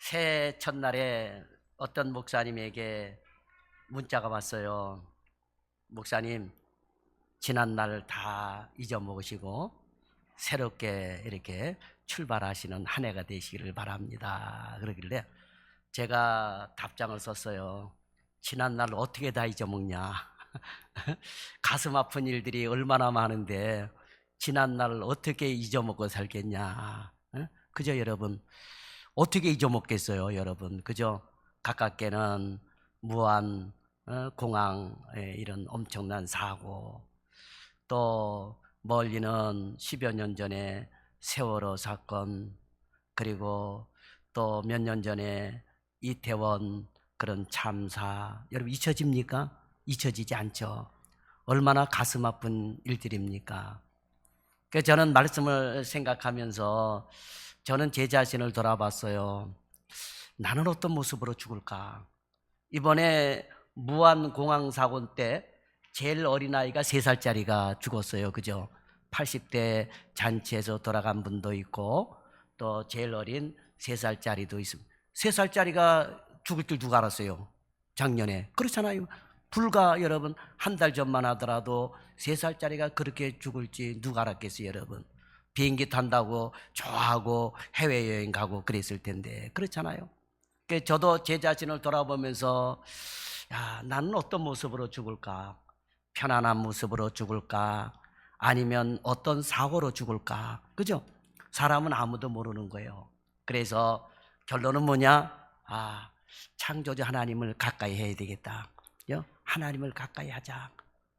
새해 첫날에 어떤 목사님에게 문자가 왔어요. 목사님, 지난날 다 잊어먹으시고 새롭게 이렇게 출발하시는 한 해가 되시기를 바랍니다. 그러길래 제가 답장을 썼어요. 지난날 어떻게 다 잊어먹냐. 가슴 아픈 일들이 얼마나 많은데 지난날 어떻게 잊어먹고 살겠냐. 그저 여러분 어떻게 잊어먹겠어요, 여러분. 그저 가깝게는 무한 공항 이런 엄청난 사고, 또 멀리는 10여 년 전에 세월호 사건, 그리고 또 몇 년 전에 이태원 그런 참사, 여러분 잊혀집니까? 잊혀지지 않죠. 얼마나 가슴 아픈 일들입니까? 그래서 저는 말씀을 생각하면서 저는 제 자신을 돌아봤어요. 나는 어떤 모습으로 죽을까? 이번에 무안공항 사고 때 제일 어린아이가 3살짜리가 죽었어요. 그죠? 80대 잔치에서 돌아간 분도 있고 또 제일 어린 3살짜리도 있습니다. 3살짜리가 죽을 줄 누가 알았어요? 작년에. 그렇잖아요. 불과 여러분 한 달 전만 하더라도 3살짜리가 그렇게 죽을지 누가 알았겠어요, 여러분. 비행기 탄다고 좋아하고 해외여행 가고 그랬을 텐데. 그렇잖아요. 저도 제 자신을 돌아보면서 나는 어떤 모습으로 죽을까? 편안한 모습으로 죽을까? 아니면 어떤 사고로 죽을까? 그죠? 사람은 아무도 모르는 거예요. 그래서 결론은 뭐냐? 창조주 하나님을 가까이 해야 되겠다. 하나님을 가까이 하자.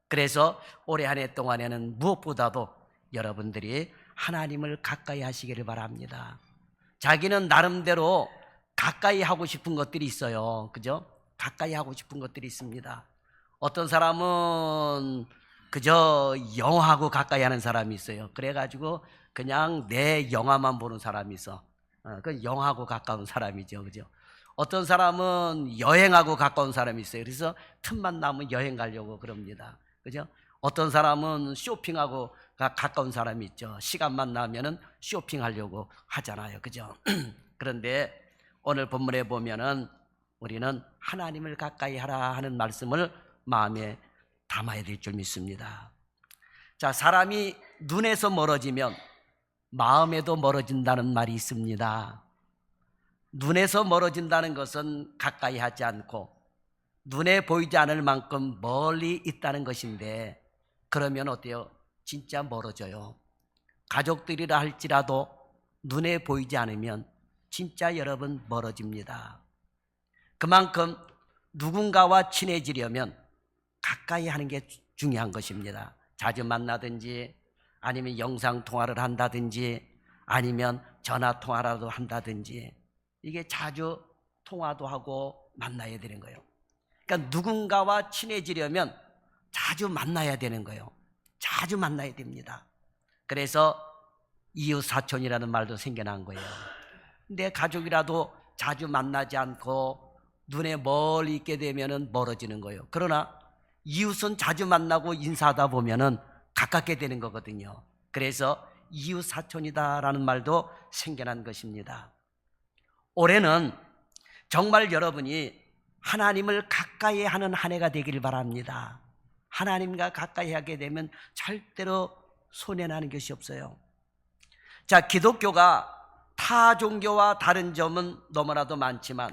그래서 올해 한 해 동안에는 무엇보다도 여러분들이 하나님을 가까이 하시기를 바랍니다. 자기는 나름대로 가까이 하고 싶은 것들이 있어요. 그죠? 가까이 하고 싶은 것들이 있습니다. 어떤 사람은 그저 영화하고 가까이 하는 사람이 있어요. 그래가지고 그냥 내 영화만 보는 사람이 있어. 그 영화하고 가까운 사람이죠. 그죠? 어떤 사람은 여행하고 가까운 사람이 있어요. 그래서 틈만 나면 여행 가려고 그럽니다. 그죠? 어떤 사람은 쇼핑하고 가까운 사람이 있죠. 시간만 나면은 쇼핑하려고 하잖아요. 그죠? 그런데 오늘 본문에 보면은 우리는 하나님을 가까이 하라 하는 말씀을 마음에 담아야 될 줄 믿습니다. 자, 사람이 눈에서 멀어지면 마음에도 멀어진다는 말이 있습니다. 눈에서 멀어진다는 것은 가까이 하지 않고 눈에 보이지 않을 만큼 멀리 있다는 것인데, 그러면 어때요? 진짜 멀어져요. 가족들이라 할지라도 눈에 보이지 않으면 진짜 여러분 멀어집니다. 그만큼 누군가와 친해지려면 가까이 하는 게 중요한 것입니다. 자주 만나든지 아니면 영상통화를 한다든지 아니면 전화통화라도 한다든지, 이게 자주 통화도 하고 만나야 되는 거예요. 그러니까 누군가와 친해지려면 자주 만나야 되는 거예요. 자주 만나야 됩니다. 그래서 이웃사촌이라는 말도 생겨난 거예요. 내 가족이라도 자주 만나지 않고 눈에 멀리 있게 되면 멀어지는 거예요. 그러나 이웃은 자주 만나고 인사하다 보면 가깝게 되는 거거든요. 그래서 이웃사촌이다라는 말도 생겨난 것입니다. 올해는 정말 여러분이 하나님을 가까이 하는 한 해가 되길 바랍니다. 하나님과 가까이 하게 되면 절대로 손해나는 것이 없어요. 자, 기독교가 타 종교와 다른 점은 너무나도 많지만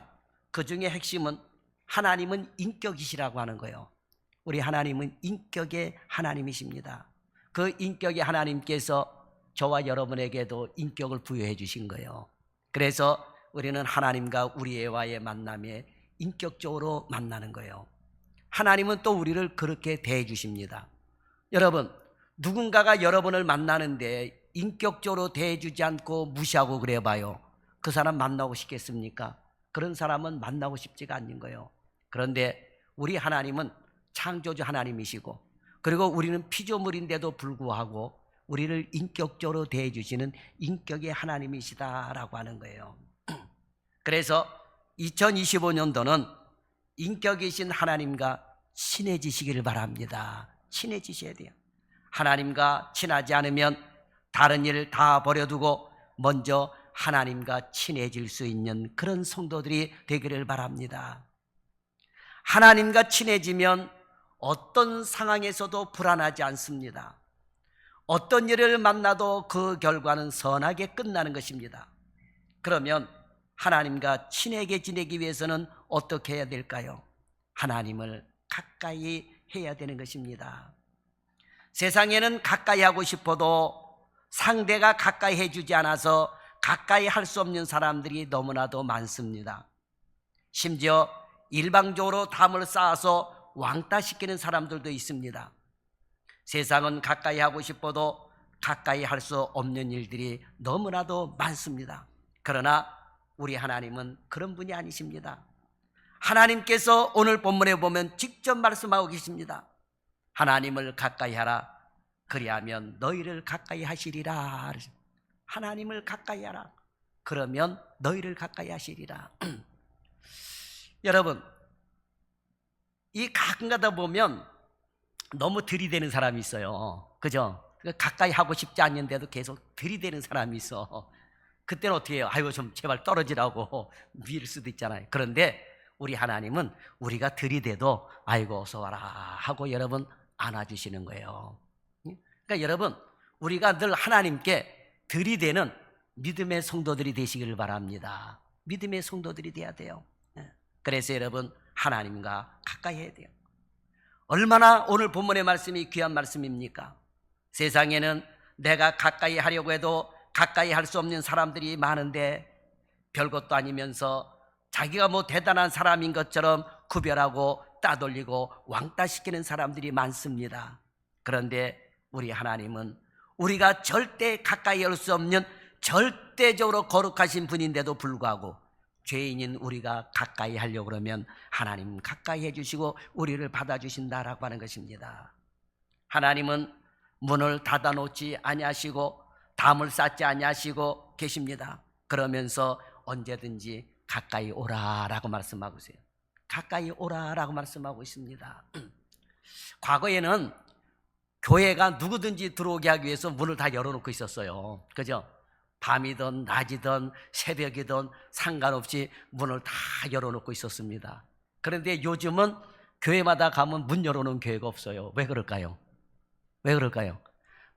그 중에 핵심은 하나님은 인격이시라고 하는 거예요. 우리 하나님은 인격의 하나님이십니다. 그 인격의 하나님께서 저와 여러분에게도 인격을 부여해 주신 거예요. 그래서 우리는 하나님과 우리와의 만남에 인격적으로 만나는 거예요. 하나님은 또 우리를 그렇게 대해 주십니다. 여러분, 누군가가 여러분을 만나는데 인격적으로 대해 주지 않고 무시하고 그래 봐요. 그 사람 만나고 싶겠습니까? 그런 사람은 만나고 싶지가 않는 거예요. 그런데 우리 하나님은 창조주 하나님이시고, 그리고 우리는 피조물인데도 불구하고 우리를 인격적으로 대해 주시는 인격의 하나님이시다라고 하는 거예요. 그래서 2025년도는 인격이신 하나님과 친해지시기를 바랍니다. 친해지셔야 돼요. 하나님과 친하지 않으면 다른 일 다 버려두고 먼저 하나님과 친해질 수 있는 그런 성도들이 되기를 바랍니다. 하나님과 친해지면 어떤 상황에서도 불안하지 않습니다. 어떤 일을 만나도 그 결과는 선하게 끝나는 것입니다. 그러면 하나님과 친하게 지내기 위해서는 어떻게 해야 될까요? 하나님을 가까이 해야 되는 것입니다. 세상에는 가까이 하고 싶어도 상대가 가까이 해주지 않아서 가까이 할 수 없는 사람들이 너무나도 많습니다. 심지어 일방적으로 담을 쌓아서 왕따시키는 사람들도 있습니다. 세상은 가까이 하고 싶어도 가까이 할 수 없는 일들이 너무나도 많습니다. 그러나 우리 하나님은 그런 분이 아니십니다. 하나님께서 오늘 본문에 보면 직접 말씀하고 계십니다. 하나님을 가까이 하라. 그리하면 너희를 가까이 하시리라. 하나님을 가까이 하라. 그러면 너희를 가까이 하시리라. 여러분, 이 가끔 가다 보면 너무 들이대는 사람이 있어요. 그죠? 가까이 하고 싶지 않는데도 계속 들이대는 사람이 있어. 그때는 어떻게 해요? 아이고 좀 제발 떨어지라고 밀 수도 있잖아요. 그런데 우리 하나님은 우리가 들이대도 아이고 어서 와라 하고 여러분 안아주시는 거예요. 그러니까 여러분, 우리가 늘 하나님께 들이대는 믿음의 성도들이 되시기를 바랍니다. 믿음의 성도들이 돼야 돼요. 그래서 여러분, 하나님과 가까이 해야 돼요. 얼마나 오늘 본문의 말씀이 귀한 말씀입니까? 세상에는 내가 가까이 하려고 해도 가까이 할 수 없는 사람들이 많은데 별것도 아니면서 자기가 뭐 대단한 사람인 것처럼 구별하고 따돌리고 왕따시키는 사람들이 많습니다. 그런데 우리 하나님은 우리가 절대 가까이 할 수 없는 절대적으로 거룩하신 분인데도 불구하고 죄인인 우리가 가까이 하려고 그러면 하나님 가까이 해주시고 우리를 받아주신다라고 하는 것입니다. 하나님은 문을 닫아놓지 아니하시고 담을 쌓지 아니하시고 계십니다. 그러면서 언제든지 가까이 오라라고 말씀하고 있어요. 가까이 오라라고 말씀하고 있습니다. 과거에는 교회가 누구든지 들어오게 하기 위해서 문을 다 열어놓고 있었어요. 그죠? 밤이든 낮이든 새벽이든 상관없이 문을 다 열어놓고 있었습니다. 그런데 요즘은 교회마다 가면 문 열어놓은 교회가 없어요. 왜 그럴까요? 왜 그럴까요?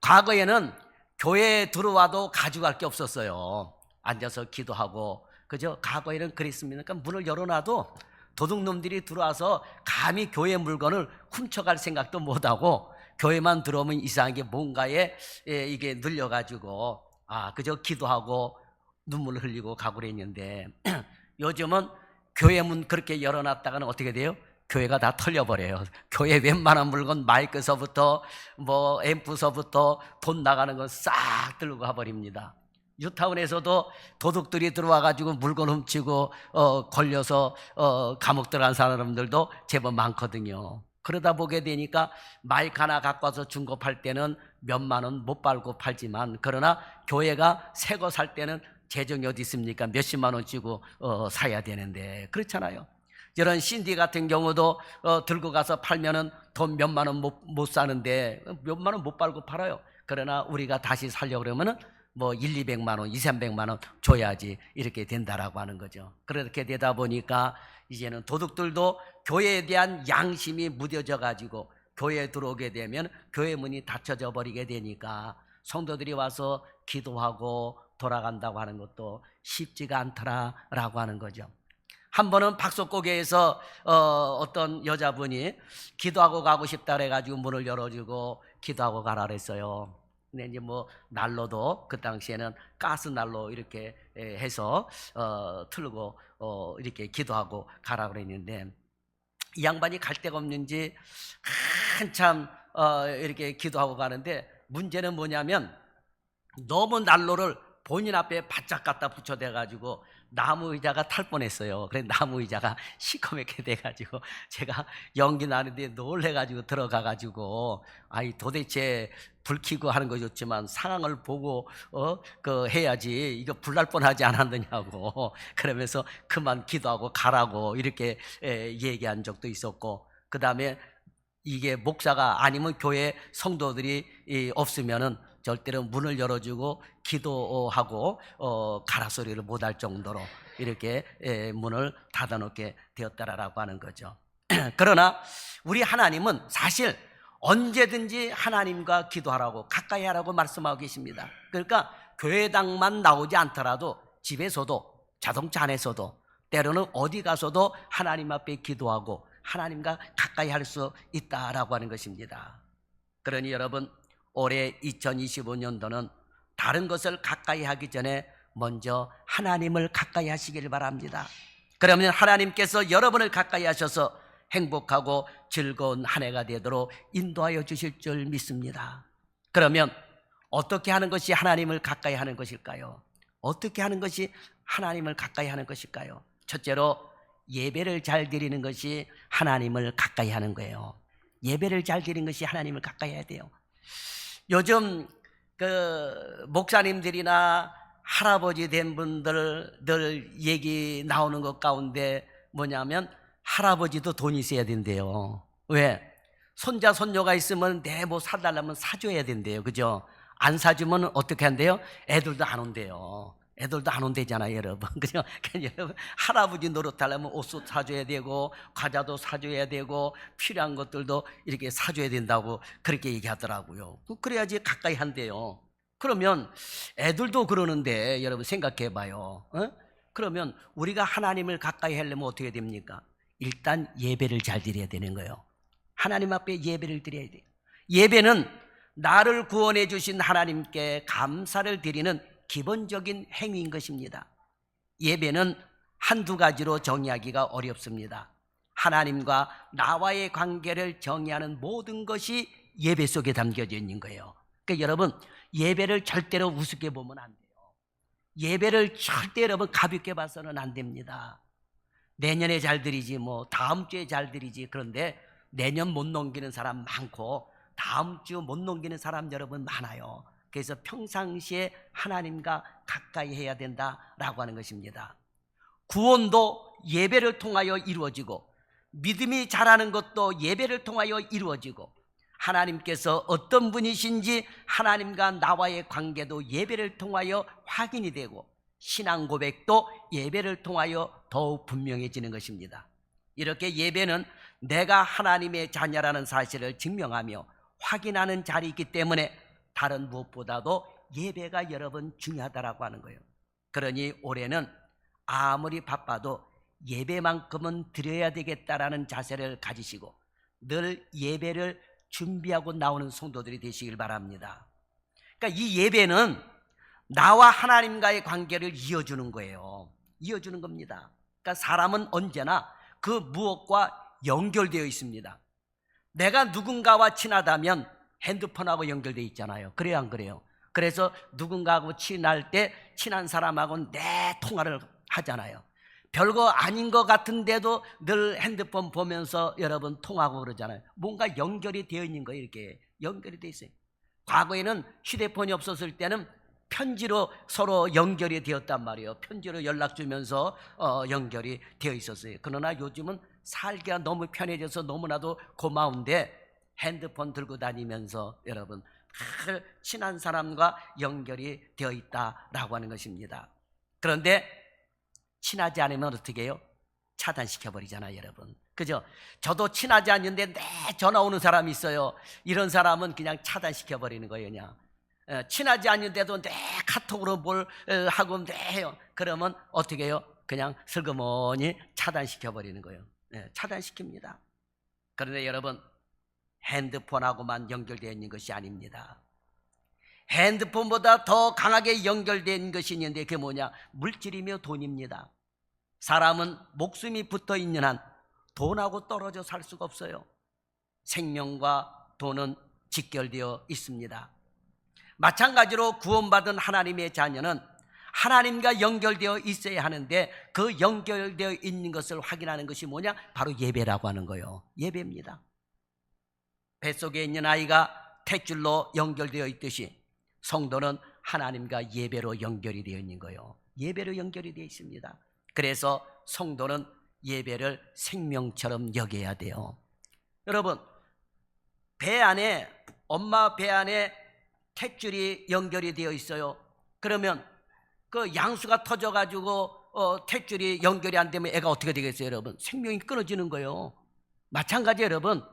과거에는 교회에 들어와도 가져갈 게 없었어요. 앉아서 기도하고, 그죠? 과거에는 그랬습니다. 그러니까 문을 열어놔도 도둑놈들이 들어와서 감히 교회 물건을 훔쳐갈 생각도 못하고 교회만 들어오면 이상하게 뭔가에 이게 눌려가지고 그저 기도하고 눈물 흘리고 가고 그랬는데 요즘은 교회 문 그렇게 열어놨다가는 어떻게 돼요? 교회가 다 털려버려요. 교회 웬만한 물건 마이크서부터 뭐 앰프서부터 돈 나가는 건 싹 들고 가버립니다. 뉴타운에서도 도둑들이 들어와가지고 물건 훔치고 걸려서 감옥 들어간 사람들도 제법 많거든요. 그러다 보게 되니까 마이크 하나 갖고 와서 중고 팔 때는 몇만 원 못 팔고 팔지만, 그러나 교회가 새 거 살 때는 재정이 어디 있습니까? 몇십만 원 주고 사야 되는데 그렇잖아요. 이런 CD 같은 경우도 들고 가서 팔면은 돈 몇만 원 못 사는데 몇만 원 못 팔고 팔아요. 그러나 우리가 다시 살려고 그러면은 뭐 1, 200만 원, 2, 300만 원 줘야지 이렇게 된다라고 하는 거죠. 그렇게 되다 보니까 이제는 도둑들도 교회에 대한 양심이 무뎌져 가지고 교회에 들어오게 되면 교회 문이 닫혀져 버리게 되니까 성도들이 와서 기도하고 돌아간다고 하는 것도 쉽지가 않더라라고 하는 거죠. 한 번은 박석고개에서 어떤 여자분이 기도하고 가고 싶다 그래가지고 문을 열어주고 기도하고 가라 그랬어요. 근데 이제 뭐 난로도 그 당시에는 가스 난로 이렇게 해서 틀고 이렇게 기도하고 가라 그랬는데 이 양반이 갈 데가 없는지 한참 이렇게 기도하고 가는데 문제는 뭐냐면 너무 난로를 본인 앞에 바짝 갖다 붙여대가지고 나무 의자가 탈 뻔했어요. 그래서 나무 의자가 시커멓게 돼가지고 제가 연기 나는데 놀래가지고 들어가가지고 도대체 불 켜고 하는 거 좋지만 상황을 보고 해야지 이거 불날 뻔하지 않았느냐고 그러면서 그만 기도하고 가라고 이렇게 얘기한 적도 있었고, 그 다음에 이게 목사가 아니면 교회 성도들이 없으면은 절대로 문을 열어주고 기도하고 가라 소리를 못할 정도로 이렇게 문을 닫아놓게 되었다라고 하는 거죠. 그러나 우리 하나님은 사실 언제든지 하나님과 기도하라고 가까이 하라고 말씀하고 계십니다. 그러니까 교회당만 나오지 않더라도 집에서도 자동차 안에서도 때로는 어디 가서도 하나님 앞에 기도하고 하나님과 가까이 할 수 있다라고 하는 것입니다. 그러니 여러분, 올해 2025년도는 다른 것을 가까이 하기 전에 먼저 하나님을 가까이 하시길 바랍니다. 그러면 하나님께서 여러분을 가까이 하셔서 행복하고 즐거운 한 해가 되도록 인도하여 주실 줄 믿습니다. 그러면 어떻게 하는 것이 하나님을 가까이 하는 것일까요? 어떻게 하는 것이 하나님을 가까이 하는 것일까요? 첫째로 예배를 잘 드리는 것이 하나님을 가까이 하는 거예요. 예배를 잘 드리는 것이 하나님을 가까이 해야 돼요. 요즘 목사님들이나 할아버지 된 분들 얘기 나오는 것 가운데 뭐냐면 할아버지도 돈이 있어야 된대요. 왜? 손자 손녀가 있으면 뭐 사달라면 사줘야 된대요. 그죠? 안 사주면 어떻게 한대요? 애들도 안 온대요. 애들도 안 온대잖아요, 여러분. 그죠? 여러분, 할아버지 노릇하려면 옷도 사줘야 되고 과자도 사줘야 되고 필요한 것들도 이렇게 사줘야 된다고 그렇게 얘기하더라고요. 그래야지 가까이 한대요. 그러면 애들도 그러는데 여러분 생각해 봐요. 그러면 우리가 하나님을 가까이 하려면 어떻게 됩니까? 일단 예배를 잘 드려야 되는 거예요. 하나님 앞에 예배를 드려야 돼요. 예배는 나를 구원해 주신 하나님께 감사를 드리는 기본적인 행위인 것입니다. 예배는 한두 가지로 정의하기가 어렵습니다. 하나님과 나와의 관계를 정의하는 모든 것이 예배 속에 담겨져 있는 거예요. 그러니까 여러분, 예배를 절대로 우습게 보면 안 돼요. 예배를 절대 여러분 가볍게 봐서는 안 됩니다. 내년에 잘 드리지 뭐 다음 주에 잘 드리지. 그런데 내년 못 넘기는 사람 많고 다음 주 못 넘기는 사람 여러분 많아요. 그래서 평상시에 하나님과 가까이 해야 된다라고 하는 것입니다. 구원도 예배를 통하여 이루어지고 믿음이 자라는 것도 예배를 통하여 이루어지고 하나님께서 어떤 분이신지 하나님과 나와의 관계도 예배를 통하여 확인이 되고 신앙 고백도 예배를 통하여 더욱 분명해지는 것입니다. 이렇게 예배는 내가 하나님의 자녀라는 사실을 증명하며 확인하는 자리이기 때문에 다른 무엇보다도 예배가 여러분 중요하다라고 하는 거예요. 그러니 올해는 아무리 바빠도 예배만큼은 드려야 되겠다라는 자세를 가지시고 늘 예배를 준비하고 나오는 성도들이 되시길 바랍니다. 그러니까 이 예배는 나와 하나님과의 관계를 이어주는 거예요. 이어주는 겁니다. 그러니까 사람은 언제나 그 무엇과 연결되어 있습니다. 내가 누군가와 친하다면 핸드폰하고 연결되어 있잖아요. 그래요, 안 그래요? 그래서 누군가하고 친할 때 친한 사람하고 내 통화를 하잖아요. 별거 아닌 것 같은데도 늘 핸드폰 보면서 여러분 통하고 그러잖아요. 뭔가 연결이 되어 있는 거예요. 이렇게 연결이 되어 있어요. 과거에는 휴대폰이 없었을 때는 편지로 서로 연결이 되었단 말이에요. 편지로 연락 주면서 연결이 되어 있었어요. 그러나 요즘은 살기가 너무 편해져서 너무나도 고마운데 핸드폰 들고 다니면서 여러분 친한 사람과 연결이 되어 있다라고 하는 것입니다. 그런데 친하지 않으면 어떻게 해요? 차단시켜버리잖아요, 여러분. 그죠? 저도 친하지 않는데 내 전화 오는 사람이 있어요. 이런 사람은 그냥 차단시켜버리는 거예요, 그냥. 친하지 않는데도 내 카톡으로 뭘 하고 해요. 그러면 어떻게 해요? 그냥 슬그머니 차단시켜버리는 거예요. 차단시킵니다. 그런데 여러분, 핸드폰하고만 연결되어 있는 것이 아닙니다. 핸드폰보다 더 강하게 연결된 것이 있는데 그게 뭐냐? 물질이며 돈입니다. 사람은 목숨이 붙어 있는 한 돈하고 떨어져 살 수가 없어요. 생명과 돈은 직결되어 있습니다. 마찬가지로 구원받은 하나님의 자녀는 하나님과 연결되어 있어야 하는데 그 연결되어 있는 것을 확인하는 것이 뭐냐? 바로 예배라고 하는 거예요. 예배입니다. 뱃속에 있는 아이가 탯줄로 연결되어 있듯이 성도는 하나님과 예배로 연결이 되어 있는 거예요. 예배로 연결이 되어 있습니다. 그래서 성도는 예배를 생명처럼 여겨야 돼요. 여러분, 배 안에 엄마 배 안에 탯줄이 연결이 되어 있어요. 그러면 그 양수가 터져가지고 탯줄이 연결이 안 되면 애가 어떻게 되겠어요, 여러분? 생명이 끊어지는 거예요. 마찬가지 여러분,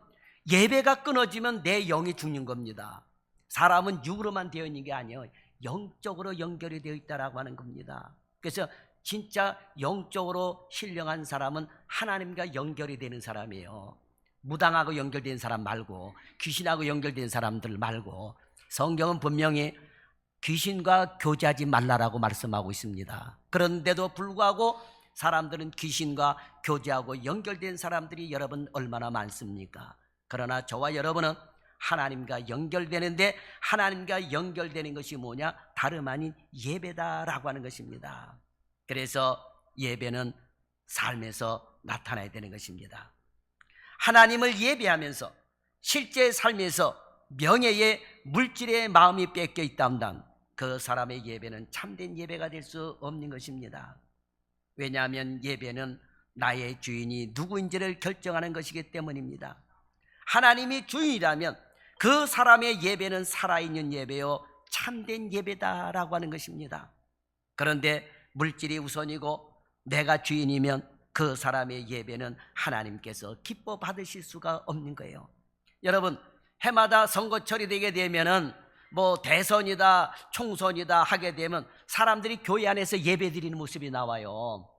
예배가 끊어지면 내 영이 죽는 겁니다. 사람은 육으로만 되어 있는 게 아니에요. 영적으로 연결이 되어 있다라고 하는 겁니다. 그래서 진짜 영적으로 신령한 사람은 하나님과 연결이 되는 사람이에요. 무당하고 연결된 사람 말고, 귀신하고 연결된 사람들 말고, 성경은 분명히 귀신과 교제하지 말라라고 말씀하고 있습니다. 그런데도 불구하고 사람들은 귀신과 교제하고 연결된 사람들이 여러분 얼마나 많습니까? 그러나 저와 여러분은 하나님과 연결되는데, 하나님과 연결되는 것이 뭐냐? 다름 아닌 예배다라고 하는 것입니다. 그래서 예배는 삶에서 나타나야 되는 것입니다. 하나님을 예배하면서 실제 삶에서 명예의 물질의 마음이 뺏겨 있다면 그 사람의 예배는 참된 예배가 될 수 없는 것입니다. 왜냐하면 예배는 나의 주인이 누구인지를 결정하는 것이기 때문입니다. 하나님이 주인이라면 그 사람의 예배는 살아있는 예배요 참된 예배다라고 하는 것입니다. 그런데 물질이 우선이고 내가 주인이면 그 사람의 예배는 하나님께서 기뻐 받으실 수가 없는 거예요. 여러분, 해마다 선거철이 되게 되면은 뭐 대선이다 총선이다 하게 되면 사람들이 교회 안에서 예배 드리는 모습이 나와요.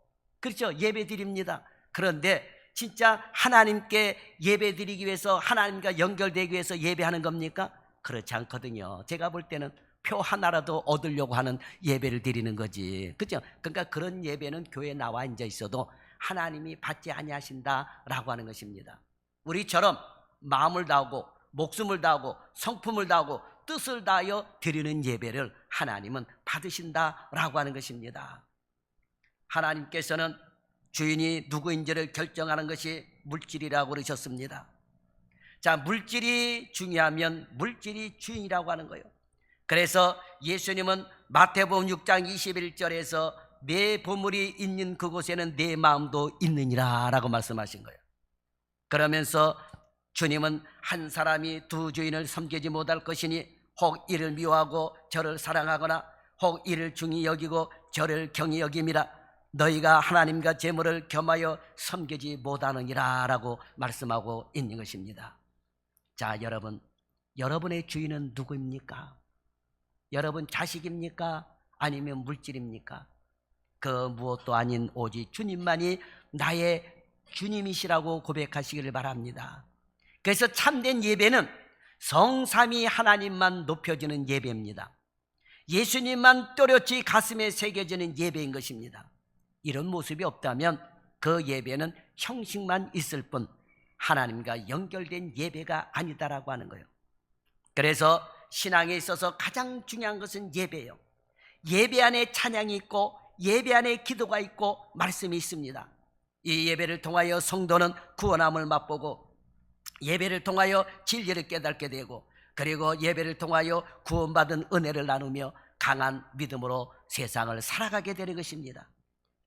그렇죠? 예배 드립니다. 그런데 진짜 하나님께 예배 드리기 위해서, 하나님과 연결되기 위해서 예배하는 겁니까? 그렇지 않거든요. 제가 볼 때는 표 하나라도 얻으려고 하는 예배를 드리는 거지. 그렇죠? 그러니까 그런 예배는 교회에 나와 앉아 있어도 하나님이 받지 아니하신다라고 하는 것입니다. 우리처럼 마음을 다하고 목숨을 다하고 성품을 다하고 뜻을 다하여 드리는 예배를 하나님은 받으신다라고 하는 것입니다. 하나님께서는 주인이 누구인지를 결정하는 것이 물질이라고 그러셨습니다. 자, 물질이 중요하면 물질이 주인이라고 하는 거예요. 그래서 예수님은 마태복음 6장 21절에서 내 보물이 있는 그곳에는 내 마음도 있느니라 라고 말씀하신 거예요. 그러면서 주님은 한 사람이 두 주인을 섬기지 못할 것이니 혹 이를 미워하고 저를 사랑하거나 혹 이를 중히 여기고 저를 경히 여김이라. 너희가 하나님과 재물을 겸하여 섬기지 못하느니라 라고 말씀하고 있는 것입니다. 자, 여러분, 여러분의 주인은 누구입니까? 여러분 자식입니까? 아니면 물질입니까? 그 무엇도 아닌 오직 주님만이 나의 주님이시라고 고백하시기를 바랍니다. 그래서 참된 예배는 성삼위 하나님만 높여지는 예배입니다. 예수님만 또렷이 가슴에 새겨지는 예배인 것입니다. 이런 모습이 없다면 그 예배는 형식만 있을 뿐 하나님과 연결된 예배가 아니다라고 하는 거예요. 그래서 신앙에 있어서 가장 중요한 것은 예배예요. 예배 안에 찬양이 있고 예배 안에 기도가 있고 말씀이 있습니다. 이 예배를 통하여 성도는 구원함을 맛보고 예배를 통하여 진리를 깨닫게 되고 그리고 예배를 통하여 구원받은 은혜를 나누며 강한 믿음으로 세상을 살아가게 되는 것입니다.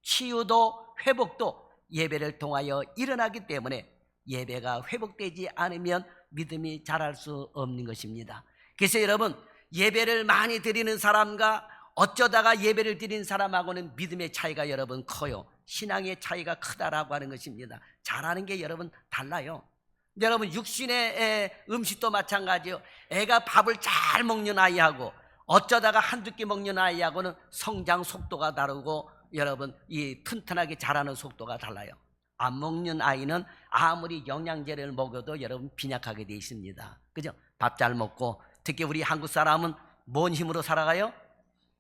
치유도 회복도 예배를 통하여 일어나기 때문에 예배가 회복되지 않으면 믿음이 자랄 수 없는 것입니다. 그래서 여러분, 예배를 많이 드리는 사람과 어쩌다가 예배를 드리는 사람하고는 믿음의 차이가 여러분 커요. 신앙의 차이가 크다라고 하는 것입니다. 잘하는 게 여러분 달라요. 여러분, 육신의 음식도 마찬가지요. 애가 밥을 잘 먹는 아이하고 어쩌다가 한두 끼 먹는 아이하고는 성장 속도가 다르고 여러분, 이 튼튼하게 자라는 속도가 달라요. 안 먹는 아이는 아무리 영양제를 먹여도 여러분 빈약하게 돼 있습니다. 그죠? 밥 잘 먹고, 특히 우리 한국 사람은 뭔 힘으로 살아가요?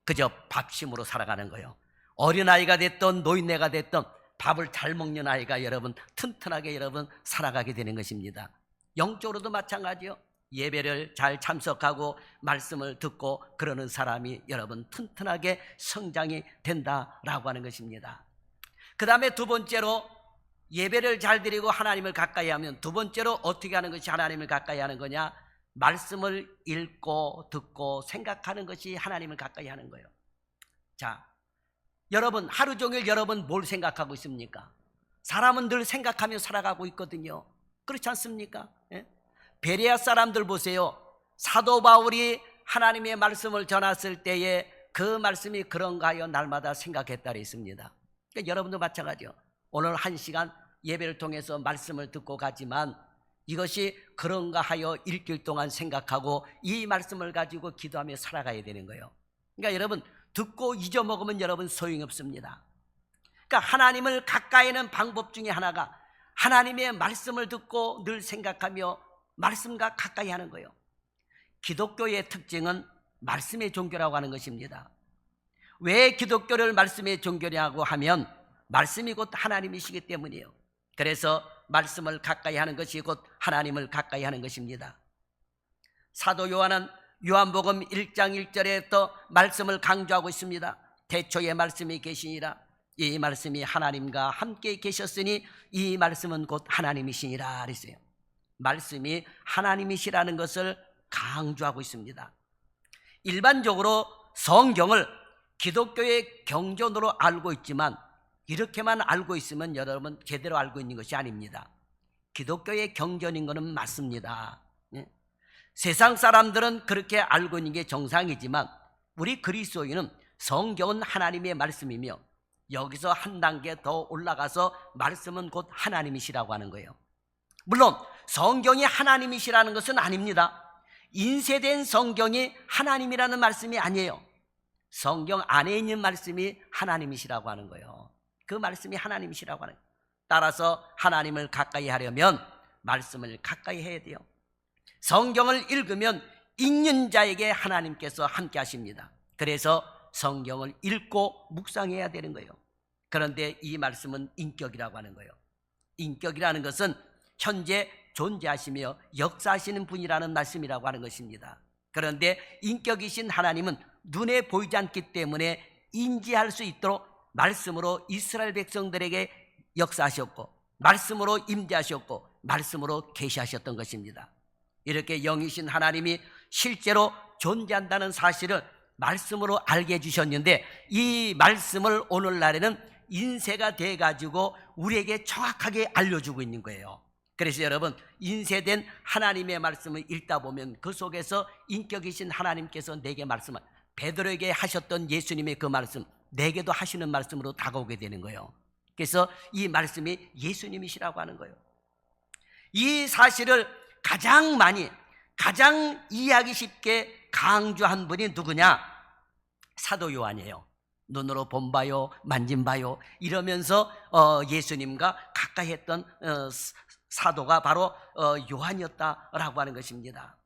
그저 밥심으로 살아가는 거예요. 어린아이가 됐던 노인네가 됐던 밥을 잘 먹는 아이가 여러분 튼튼하게 여러분 살아가게 되는 것입니다. 영적으로도 마찬가지요. 예배를 잘 참석하고 말씀을 듣고 그러는 사람이 여러분 튼튼하게 성장이 된다라고 하는 것입니다. 그 다음에 두 번째로 예배를 잘 드리고 하나님을 가까이 하면 두 번째로 어떻게 하는 것이 하나님을 가까이 하는 거냐? 말씀을 읽고 듣고 생각하는 것이 하나님을 가까이 하는 거예요. 자, 여러분 하루 종일 여러분 뭘 생각하고 있습니까? 사람은 늘 생각하며 살아가고 있거든요. 그렇지 않습니까? 예? 베레아 사람들 보세요. 사도 바울이 하나님의 말씀을 전했을 때에 그 말씀이 그런가 하여 날마다 생각했다 했습니다. 그러니까 여러분도 마찬가지요. 오늘 1시간 예배를 통해서 말씀을 듣고 가지만 이것이 그런가 하여 일주일 동안 생각하고 이 말씀을 가지고 기도하며 살아가야 되는 거예요. 그러니까 여러분 듣고 잊어먹으면 여러분 소용이 없습니다. 그러니까 하나님을 가까이 하는 방법 중에 하나가 하나님의 말씀을 듣고 늘 생각하며 말씀과 가까이 하는 거예요. 기독교의 특징은 말씀의 종교라고 하는 것입니다. 왜 기독교를 말씀의 종교냐고 하면 말씀이 곧 하나님이시기 때문이에요. 그래서 말씀을 가까이 하는 것이 곧 하나님을 가까이 하는 것입니다. 사도 요한은 요한복음 1장 1절에부터 말씀을 강조하고 있습니다. 태초에 말씀이 계시니라. 이 말씀이 하나님과 함께 계셨으니 이 말씀은 곧 하나님이시니라 그랬어요. 말씀이 하나님이시라는 것을 강조하고 있습니다. 일반적으로 성경을 기독교의 경전으로 알고 있지만 이렇게만 알고 있으면 여러분 제대로 알고 있는 것이 아닙니다. 기독교의 경전인 것은 맞습니다. 세상 사람들은 그렇게 알고 있는 게 정상이지만 우리 그리스도인은 성경은 하나님의 말씀이며 여기서 한 단계 더 올라가서 말씀은 곧 하나님이시라고 하는 거예요. 물론 성경이 하나님이시라는 것은 아닙니다. 인쇄된 성경이 하나님이라는 말씀이 아니에요. 성경 안에 있는 말씀이 하나님이시라고 하는 거예요. 그 말씀이 하나님이시라고 하는 거예요. 따라서 하나님을 가까이 하려면 말씀을 가까이 해야 돼요. 성경을 읽으면 읽는 자에게 하나님께서 함께 하십니다. 그래서 성경을 읽고 묵상해야 되는 거예요. 그런데 이 말씀은 인격이라고 하는 거예요. 인격이라는 것은 현재 존재하시며 역사하시는 분이라는 말씀이라고 하는 것입니다. 그런데 인격이신 하나님은 눈에 보이지 않기 때문에 인지할 수 있도록 말씀으로 이스라엘 백성들에게 역사하셨고 말씀으로 임재하셨고 말씀으로 계시하셨던 것입니다. 이렇게 영이신 하나님이 실제로 존재한다는 사실을 말씀으로 알게 해주셨는데 이 말씀을 오늘날에는 인쇄가 돼가지고 우리에게 정확하게 알려주고 있는 거예요. 그래서 여러분 인쇄된 하나님의 말씀을 읽다 보면 그 속에서 인격이신 하나님께서 내게 말씀을 베드로에게 하셨던 예수님의 그 말씀 내게도 하시는 말씀으로 다가오게 되는 거예요. 그래서 이 말씀이 예수님이시라고 하는 거예요. 이 사실을 가장 많이 가장 이해하기 쉽게 강조한 분이 누구냐? 사도 요한이에요. 눈으로 본 바요 만진 바요 이러면서 예수님과 가까이 했던 사도가 바로 요한이었다라고 하는 것입니다.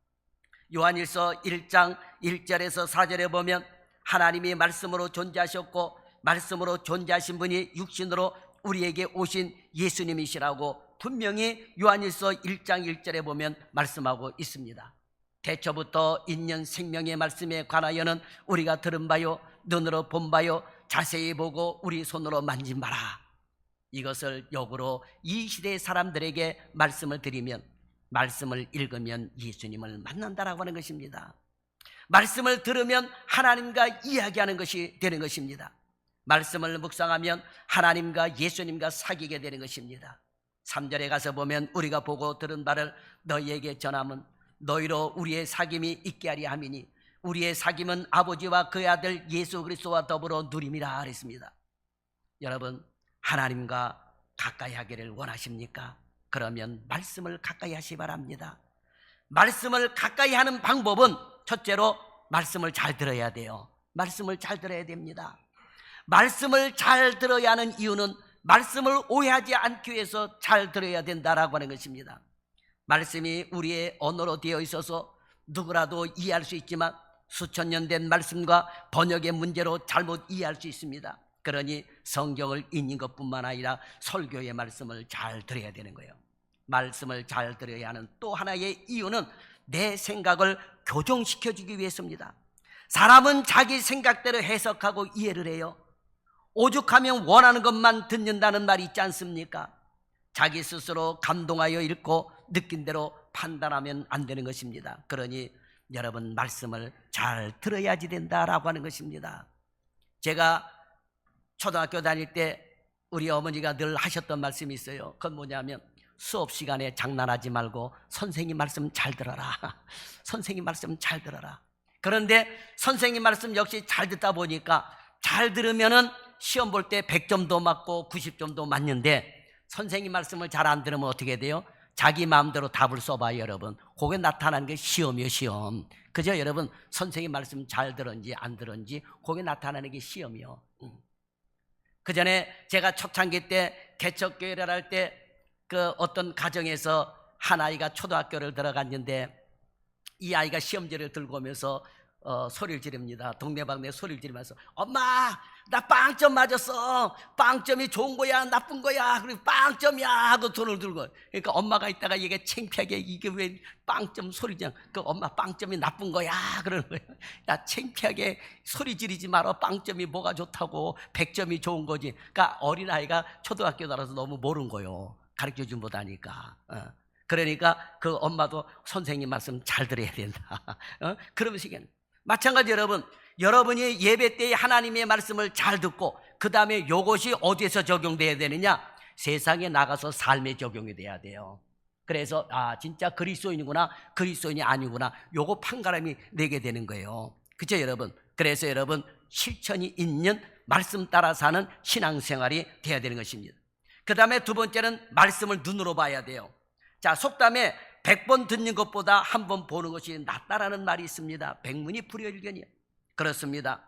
요한일서 1장 1절에서 4절에 보면 하나님이 말씀으로 존재하셨고 말씀으로 존재하신 분이 육신으로 우리에게 오신 예수님이시라고 분명히 요한일서 1장 1절에 보면 말씀하고 있습니다. 태초부터 있는 생명의 말씀에 관하여는 우리가 들은 바요 눈으로 본 바요 자세히 보고 우리 손으로 만진 바라. 이것을 역으로 이 시대의 사람들에게 말씀을 드리면 말씀을 읽으면 예수님을 만난다라고 하는 것입니다. 말씀을 들으면 하나님과 이야기하는 것이 되는 것입니다. 말씀을 묵상하면 하나님과 예수님과 사귀게 되는 것입니다. 3절에 가서 보면 우리가 보고 들은 바를 너희에게 전함은 너희로 우리의 사귐이 있게 하리 함이니 우리의 사귐은 아버지와 그의 아들 예수 그리스도와 더불어 누림이라 그랬습니다. 여러분 하나님과 가까이 하기를 원하십니까? 그러면 말씀을 가까이 하시기 바랍니다. 말씀을 가까이 하는 방법은 첫째로 말씀을 잘 들어야 돼요. 말씀을 잘 들어야 됩니다. 말씀을 잘 들어야 하는 이유는 말씀을 오해하지 않기 위해서 잘 들어야 된다라고 하는 것입니다. 말씀이 우리의 언어로 되어 있어서 누구라도 이해할 수 있지만 수천 년 된 말씀과 번역의 문제로 잘못 이해할 수 있습니다. 그러니 성경을 읽는 것뿐만 아니라 설교의 말씀을 잘 들어야 되는 거예요. 말씀을 잘 들어야 하는 또 하나의 이유는 내 생각을 교정시켜주기 위해서입니다. 사람은 자기 생각대로 해석하고 이해를 해요. 오죽하면 원하는 것만 듣는다는 말이 있지 않습니까? 자기 스스로 감동하여 읽고 느낀 대로 판단하면 안 되는 것입니다. 그러니 여러분 말씀을 잘 들어야지 된다라고 하는 것입니다. 제가 초등학교 다닐 때 우리 어머니가 늘 하셨던 말씀이 있어요. 그건 뭐냐면 수업 시간에 장난하지 말고 선생님 말씀 잘 들어라. 선생님 말씀 잘 들어라. 그런데 선생님 말씀 역시 잘 듣다 보니까 잘 들으면은 시험 볼 때 100점도 맞고 90점도 맞는데 선생님 말씀을 잘 안 들으면 어떻게 돼요? 자기 마음대로 답을 써봐요, 여러분. 그게 나타나는 게 시험이요, 시험. 그죠, 여러분? 선생님 말씀 잘 들었는지 안 들었는지 그게 나타나는 게 시험이요. 그 전에 제가 초창기 때 개척교회를 할 때 그 어떤 가정에서 한 아이가 초등학교를 들어갔는데 이 아이가 시험지를 들고 오면서 소리를 지릅니다. 동네방네 소리를 지르면서 엄마 나 빵점 맞았어. 빵점이 좋은 거야 나쁜 거야. 그리고 빵점이야 하고 손을 들고. 그러니까 엄마가 있다가 이게 창피하게 이게 왜 빵점 소리냐. 그 엄마 빵점이 나쁜 거야 그러는 거예요. 야 창피하게 소리 지르지 마라. 빵점이 뭐가 좋다고 100점이 좋은 거지. 그러니까 어린아이가 초등학교 나라서 너무 모르는 거예요. 가르쳐주지 못하니까. 그러니까 그 엄마도 선생님 말씀 잘 들어야 된다. 그러면서 이게 마찬가지 여러분이 예배 때 하나님의 말씀을 잘 듣고 그 다음에 이것이 어디에서 적용돼야 되느냐? 세상에 나가서 삶에 적용이 돼야 돼요. 그래서 진짜 그리스도인이구나 그리스도인이 아니구나 요거 판가름이 내게 되는 거예요. 그렇죠 여러분? 그래서 여러분 실천이 있는 말씀 따라 사는 신앙생활이 돼야 되는 것입니다. 그 다음에 두 번째는 말씀을 눈으로 봐야 돼요. 자, 속담에 100번 듣는 것보다 한 번 보는 것이 낫다라는 말이 있습니다. 백문이 불여일견이요. 그렇습니다.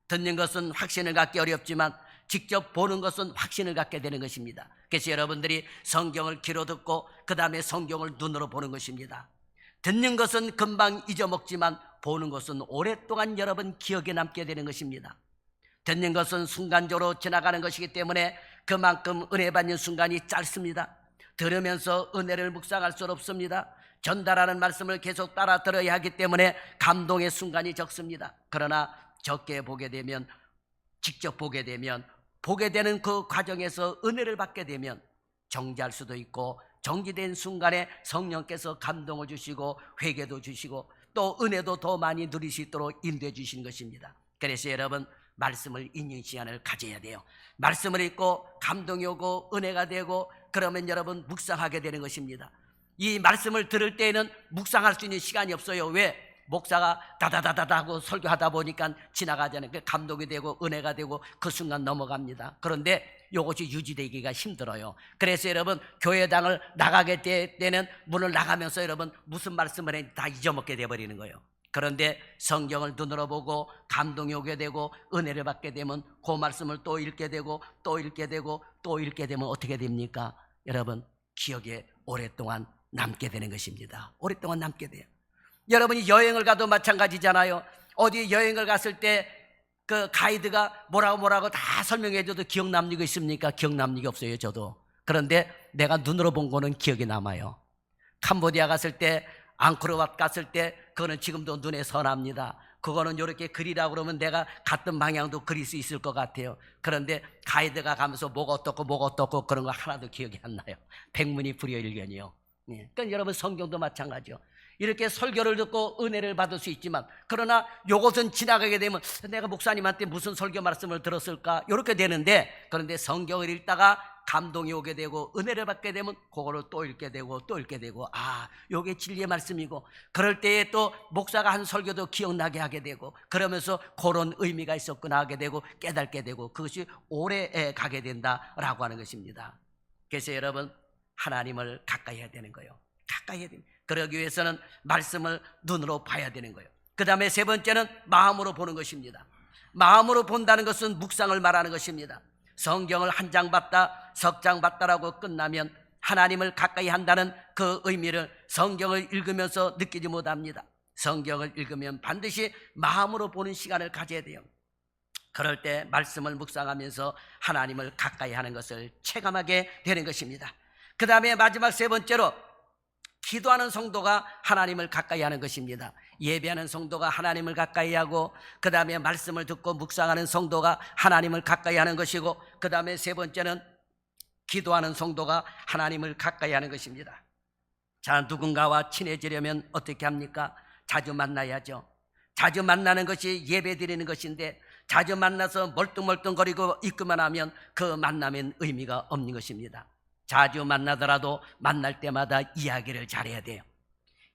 듣는 것은 확신을 갖기 어렵지만 직접 보는 것은 확신을 갖게 되는 것입니다. 그래서 여러분들이 성경을 귀로 듣고 그 다음에 성경을 눈으로 보는 것입니다. 듣는 것은 금방 잊어먹지만 보는 것은 오랫동안 여러분 기억에 남게 되는 것입니다. 듣는 것은 순간적으로 지나가는 것이기 때문에 그만큼 은혜 받는 순간이 짧습니다. 들으면서 은혜를 묵상할 수 없습니다. 전달하는 말씀을 계속 따라 들어야 하기 때문에 감동의 순간이 적습니다. 그러나 적게 보게 되면 직접 보게 되면 보게 되는 그 과정에서 은혜를 받게 되면 정지할 수도 있고 정지된 순간에 성령께서 감동을 주시고 회개도 주시고 또 은혜도 더 많이 누릴 수 있도록 인도해 주시는 것입니다. 그래서 여러분 말씀을 읽는 시간을 가져야 돼요. 말씀을 읽고 감동이 오고 은혜가 되고 그러면 여러분 묵상하게 되는 것입니다. 이 말씀을 들을 때에는 묵상할 수 있는 시간이 없어요. 왜? 목사가 다다다다다 하고 설교하다 보니까 지나가잖아요. 감동이 되고 은혜가 되고 그 순간 넘어갑니다. 그런데 이것이 유지되기가 힘들어요. 그래서 여러분 교회당을 나가게 되는 문을 나가면서 여러분 무슨 말씀을 했는지 다 잊어먹게 돼버리는 거예요. 그런데 성경을 눈으로 보고 감동이 오게 되고 은혜를 받게 되면 그 말씀을 또 읽게 되고 또 읽게 되고 또 읽게 되면 어떻게 됩니까? 여러분 기억에 오랫동안 남게 되는 것입니다. 오랫동안 남게 돼요. 여러분이 여행을 가도 마찬가지잖아요. 어디 여행을 갔을 때 그 가이드가 뭐라고 다 설명해 줘도 기억 남는 거 있습니까? 기억 남는 게 없어요 저도. 그런데 내가 눈으로 본 거는 기억에 남아요. 캄보디아 갔을 때 앙코르왓 갔을 때 그거는 지금도 눈에 선합니다. 그거는 이렇게 그리라고 그러면 내가 갔던 방향도 그릴 수 있을 것 같아요. 그런데 가이드가 가면서 뭐가 어떻고 그런 거 하나도 기억이 안 나요. 백문이 불여일견이요. 그러니까 여러분 성경도 마찬가지요. 이렇게 설교를 듣고 은혜를 받을 수 있지만 그러나 요것은 지나가게 되면 내가 목사님한테 무슨 설교 말씀을 들었을까 이렇게 되는데 그런데 성경을 읽다가 감동이 오게 되고 은혜를 받게 되면 그거를 또 읽게 되고 또 읽게 되고 요게 진리의 말씀이고 그럴 때에 또 목사가 한 설교도 기억나게 하게 되고 그러면서 그런 의미가 있었구나 하게 되고 깨닫게 되고 그것이 오래 가게 된다라고 하는 것입니다. 그래서 여러분 하나님을 가까이 해야 되는 거예요. 가까이 해야 됩니다. 그러기 위해서는 말씀을 눈으로 봐야 되는 거예요. 그 다음에 세 번째는 마음으로 보는 것입니다. 마음으로 본다는 것은 묵상을 말하는 것입니다. 성경을 한 장 봤다, 석 장 봤다라고 끝나면 하나님을 가까이 한다는 그 의미를 성경을 읽으면서 느끼지 못합니다. 성경을 읽으면 반드시 마음으로 보는 시간을 가져야 돼요. 그럴 때 말씀을 묵상하면서 하나님을 가까이 하는 것을 체감하게 되는 것입니다. 그 다음에 마지막 세 번째로 기도하는 성도가 하나님을 가까이 하는 것입니다. 예배하는 성도가 하나님을 가까이 하고 그 다음에 말씀을 듣고 묵상하는 성도가 하나님을 가까이 하는 것이고 그 다음에 세 번째는 기도하는 성도가 하나님을 가까이 하는 것입니다. 자, 누군가와 친해지려면 어떻게 합니까? 자주 만나야죠. 자주 만나는 것이 예배 드리는 것인데 자주 만나서 멀뚱멀뚱거리고 있기만 하면 그 만남엔 의미가 없는 것입니다. 자주 만나더라도 만날 때마다 이야기를 잘해야 돼요.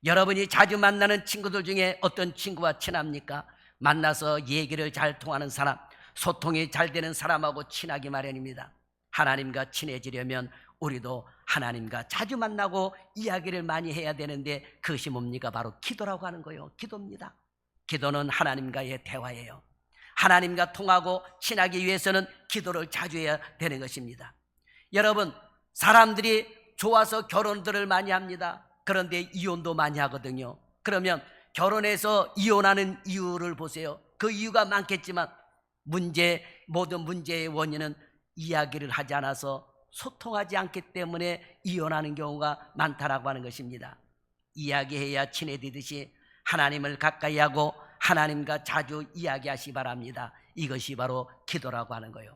여러분이 자주 만나는 친구들 중에 어떤 친구와 친합니까? 만나서 얘기를 잘 통하는 사람, 소통이 잘 되는 사람하고 친하기 마련입니다. 하나님과 친해지려면 우리도 하나님과 자주 만나고 이야기를 많이 해야 되는데, 그것이 뭡니까? 바로 기도라고 하는 거예요. 기도입니다. 기도는 하나님과의 대화예요. 하나님과 통하고 친하기 위해서는 기도를 자주 해야 되는 것입니다. 여러분, 사람들이 좋아서 결혼들을 많이 합니다. 그런데 이혼도 많이 하거든요. 그러면 결혼해서 이혼하는 이유를 보세요. 그 이유가 많겠지만 모든 문제의 원인은 이야기를 하지 않아서 소통하지 않기 때문에 이혼하는 경우가 많다라고 하는 것입니다. 이야기해야 친해지듯이 하나님을 가까이 하고 하나님과 자주 이야기하시 바랍니다. 이것이 바로 기도라고 하는 거예요.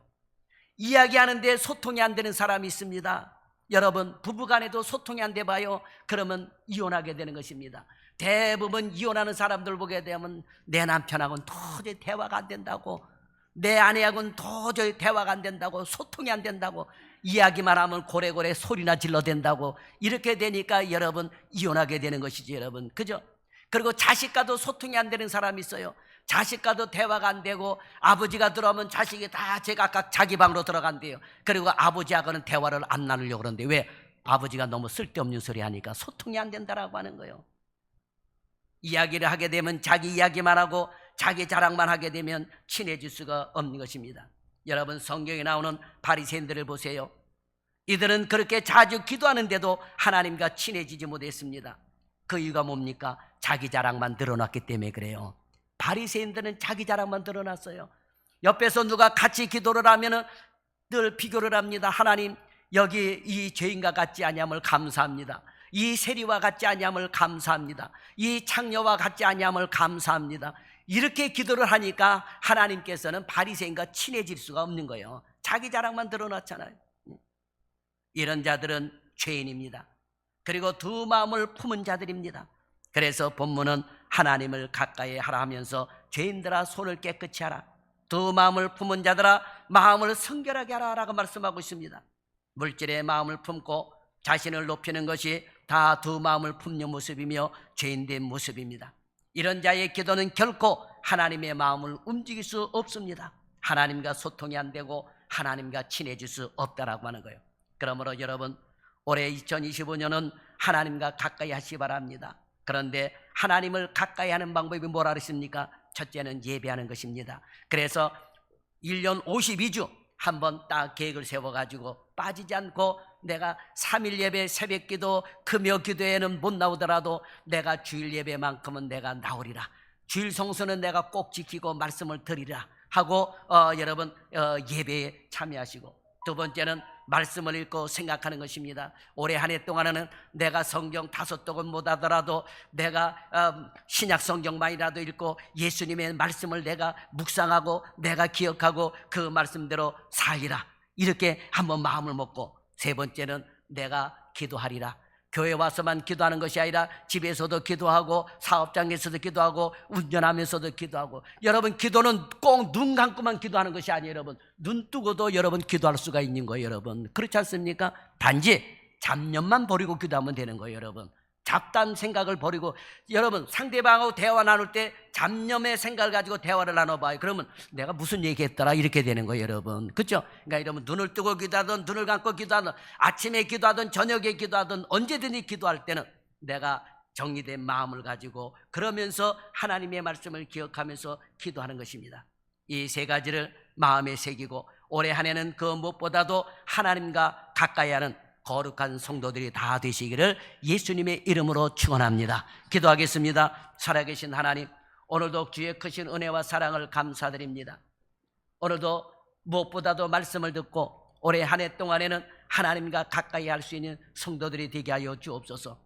이야기하는데 소통이 안 되는 사람이 있습니다. 여러분, 부부간에도 소통이 안 돼 봐요. 그러면 이혼하게 되는 것입니다. 대부분 이혼하는 사람들 보게 되면 내 남편하고는 도저히 대화가 안 된다고, 내 아내하고는 도저히 대화가 안 된다고, 소통이 안 된다고, 이야기만 하면 고래고래 소리나 질러댄다고, 이렇게 되니까 여러분 이혼하게 되는 것이지 여러분, 그죠? 그리고 자식과도 소통이 안 되는 사람이 있어요. 자식과도 대화가 안 되고, 아버지가 들어오면 자식이 다 제각각 자기 방으로 들어간대요. 그리고 아버지하고는 대화를 안 나누려고 그러는데, 왜? 아버지가 너무 쓸데없는 소리 하니까 소통이 안 된다라고 하는 거예요. 이야기를 하게 되면 자기 이야기만 하고 자기 자랑만 하게 되면 친해질 수가 없는 것입니다. 여러분, 성경에 나오는 바리새인들을 보세요. 이들은 그렇게 자주 기도하는데도 하나님과 친해지지 못했습니다. 그 이유가 뭡니까? 자기 자랑만 드러났기 때문에 그래요. 바리새인들은 자기 자랑만 드러났어요. 옆에서 누가 같이 기도를 하면 늘 비교를 합니다. 하나님, 여기 이 죄인과 같지 아니함을 감사합니다. 이 세리와 같지 아니함을 감사합니다. 이 창녀와 같지 아니함을 감사합니다. 이렇게 기도를 하니까 하나님께서는 바리새인과 친해질 수가 없는 거예요. 자기 자랑만 드러났잖아요. 이런 자들은 죄인입니다. 그리고 두 마음을 품은 자들입니다. 그래서 본문은 하나님을 가까이 하라 하면서 죄인들아 손을 깨끗이 하라, 두 마음을 품은 자들아 마음을 성결하게 하라 라고 말씀하고 있습니다. 물질의 마음을 품고 자신을 높이는 것이 다 두 마음을 품는 모습이며 죄인된 모습입니다. 이런 자의 기도는 결코 하나님의 마음을 움직일 수 없습니다. 하나님과 소통이 안 되고 하나님과 친해질 수 없다라고 하는 거예요. 그러므로 여러분, 올해 2025년은 하나님과 가까이 하시기 바랍니다. 그런데 하나님을 가까이 하는 방법이 뭐라 그랬습니까? 첫째는 예배하는 것입니다. 그래서 1년 52주 한번 딱 계획을 세워가지고 빠지지 않고, 내가 3일 예배, 새벽기도, 금요 기도에는 못 나오더라도 내가 주일 예배만큼은 내가 나오리라, 주일 성수는 내가 꼭 지키고 말씀을 드리라 하고 여러분 예배에 참여하시고, 두 번째는 말씀을 읽고 생각하는 것입니다. 올해 한 해 동안에는 내가 성경 5독은 못 하더라도 내가 신약 성경만이라도 읽고 예수님의 말씀을 내가 묵상하고 내가 기억하고 그 말씀대로 살리라, 이렇게 한번 마음을 먹고, 세 번째는 내가 기도하리라. 교회 와서만 기도하는 것이 아니라 집에서도 기도하고 사업장에서도 기도하고 운전하면서도 기도하고. 여러분, 기도는 꼭 눈 감고만 기도하는 것이 아니에요. 여러분, 눈 뜨고도 여러분 기도할 수가 있는 거예요. 여러분, 그렇지 않습니까? 단지 잡념만 버리고 기도하면 되는 거예요. 여러분, 잡다한 생각을 버리고, 여러분 상대방하고 대화 나눌 때 잡념의 생각을 가지고 대화를 나눠봐요. 그러면 내가 무슨 얘기했더라 이렇게 되는 거예요. 여러분, 그렇죠? 그러니까 여러분, 눈을 뜨고 기도하든 눈을 감고 기도하든 아침에 기도하든 저녁에 기도하든 언제든지 기도할 때는 내가 정리된 마음을 가지고 그러면서 하나님의 말씀을 기억하면서 기도하는 것입니다. 이 세 가지를 마음에 새기고 올해 한 해는 그 무엇보다도 하나님과 가까이 하는 거룩한 성도들이 다 되시기를 예수님의 이름으로 축원합니다. 기도하겠습니다. 살아계신 하나님, 오늘도 주의 크신 은혜와 사랑을 감사드립니다. 오늘도 무엇보다도 말씀을 듣고 올해 한 해 동안에는 하나님과 가까이 할 수 있는 성도들이 되게 하여 주옵소서.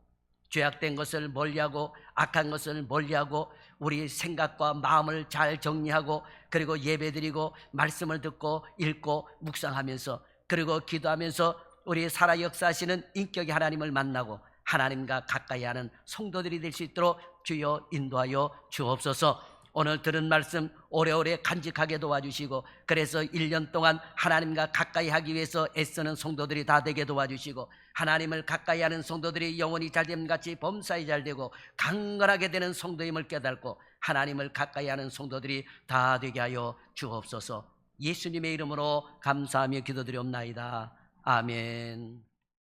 죄악된 것을 멀리하고 악한 것을 멀리하고 우리 생각과 마음을 잘 정리하고, 그리고 예배드리고 말씀을 듣고 읽고 묵상하면서, 그리고 기도하면서 우리 살아 역사하시는 인격의 하나님을 만나고 하나님과 가까이 하는 성도들이 될 수 있도록 주여 인도하여 주옵소서. 오늘 들은 말씀 오래오래 간직하게 도와주시고, 그래서 1년 동안 하나님과 가까이 하기 위해서 애쓰는 성도들이 다 되게 도와주시고, 하나님을 가까이 하는 성도들이 영혼이 잘됨 같이 범사에 잘되고 강건하게 되는 성도임을 깨닫고 하나님을 가까이 하는 성도들이 다 되게 하여 주옵소서. 예수님의 이름으로 감사하며 기도드리옵나이다. 아멘.